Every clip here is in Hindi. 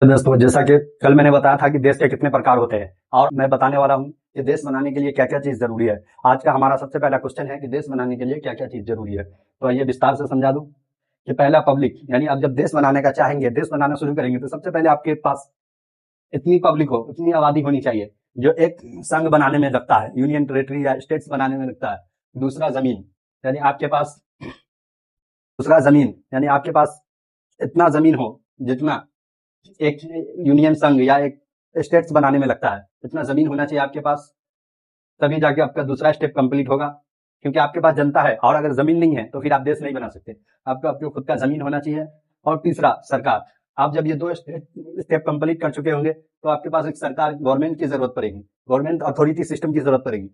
तो दोस्तों, जैसा कि कल मैंने बताया था कि देश के कितने प्रकार होते हैं और मैं बताने वाला हूं कि देश बनाने के लिए क्या क्या चीज जरूरी है। आज का हमारा सबसे पहला क्वेश्चन है कि देश बनाने के लिए क्या क्या चीज जरूरी है। तो आइए विस्तार से समझा दूं कि पहला पब्लिक, यानी आप जब देश बनाने का चाहेंगे, देश बनाना शुरू करेंगे, तो सबसे पहले आपके पास इतनी पब्लिक हो, इतनी आबादी होनी चाहिए जो एक संघ बनाने में लगता है, यूनियन टेरिटरी या स्टेट्स बनाने में लगता है। दूसरा जमीन, यानी आपके पास दूसरा जमीन यानी आपके पास इतना जमीन हो जितना एक यूनियन संघ या एक स्टेट्स बनाने में लगता है, इतना जमीन होना चाहिए आपके पास। तभी जाके आपका दूसरा स्टेप कंप्लीट होगा, क्योंकि आपके पास जनता है और अगर जमीन नहीं है तो फिर आप देश नहीं बना सकते। आपको आपको खुद का जमीन होना चाहिए। और तीसरा सरकार। आप जब ये दो स्टेप कंप्लीट कर चुके होंगे तो आपके पास एक सरकार, गवर्नमेंट की जरूरत पड़ेगी, गवर्नमेंट अथॉरिटी सिस्टम की जरूरत पड़ेगी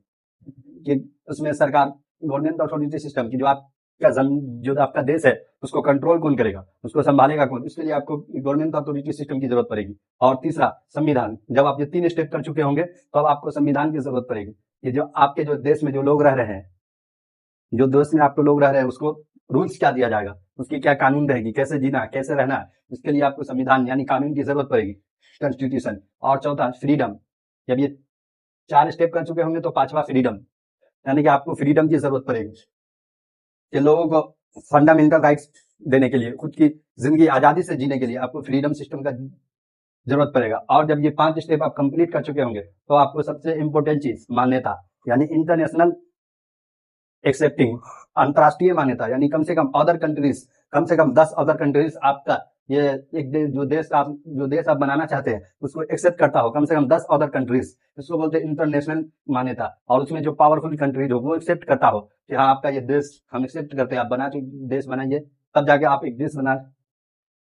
कि उसमें सरकार, गवर्नमेंट अथॉरिटी सिस्टम की जो आपका देश है उसको कंट्रोल कौन करेगा, उसको संभालेगा कौन, इसके लिए आपको गवर्नमेंट अथॉरिटी सिस्टम की जरूरत पड़ेगी। और तीसरा संविधान। जब आप ये 3 स्टेप कर चुके होंगे तो अब आपको संविधान की जरूरत पड़ेगी कि जो आपके जो देश में जो लोग रह रहे हैं, जो देश में आपको लोग रह रहे हैं उसको रूल्स क्या दिया जाएगा, उसकी क्या कानून रहेगी, कैसे जीना है, कैसे रहना है, इसके लिए आपको संविधान यानी कानून की जरूरत पड़ेगी, कॉन्स्टिट्यूशन। और चौथा फ्रीडम। जब ये 4 स्टेप कर चुके होंगे तो 5वां फ्रीडम, यानी कि आपको फ्रीडम की जरूरत पड़ेगी कि लोगों को फंडामेंटल राइट्स देने के लिए, खुद की जिंदगी आजादी से जीने के लिए आपको फ्रीडम सिस्टम का जरूरत पड़ेगा। और जब ये 5 स्टेप आप कंप्लीट कर चुके होंगे तो आपको सबसे इंपॉर्टेंट चीज मान्यता, यानी इंटरनेशनल एक्सेप्टिंग, अंतरराष्ट्रीय मान्यता, यानी कम से कम अदर कंट्रीज, कम से कम 10 अदर कंट्रीज आपका ये एक जो देश आप बनाना चाहते हैं उसको एक्सेप्ट करता हो, कम से कम 10 अदर कंट्रीज, इसको बोलते हैं इंटरनेशनल मान्यता। और उसमें जो पावरफुल कंट्रीज हो वो एक्सेप्ट करता हो कि हाँ आपका ये देश हम एक्सेप्ट करते हैं, आप देश बनाइए, तब जाके आप एक देश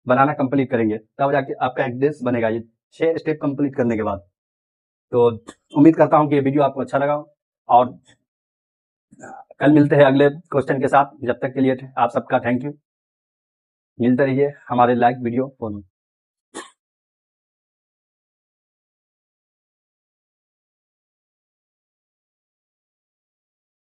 बनाना कंप्लीट करेंगे, तब जाके आपका एक देश बनेगा, ये 6 स्टेप कंप्लीट करने के बाद। तो उम्मीद करता हूँ कि ये वीडियो आपको अच्छा लगा और कल मिलते हैं अगले क्वेश्चन के साथ। जब तक के लिए आप सबका थैंक यू। मिलते रहिए हमारे लाइक वीडियो फॉलो।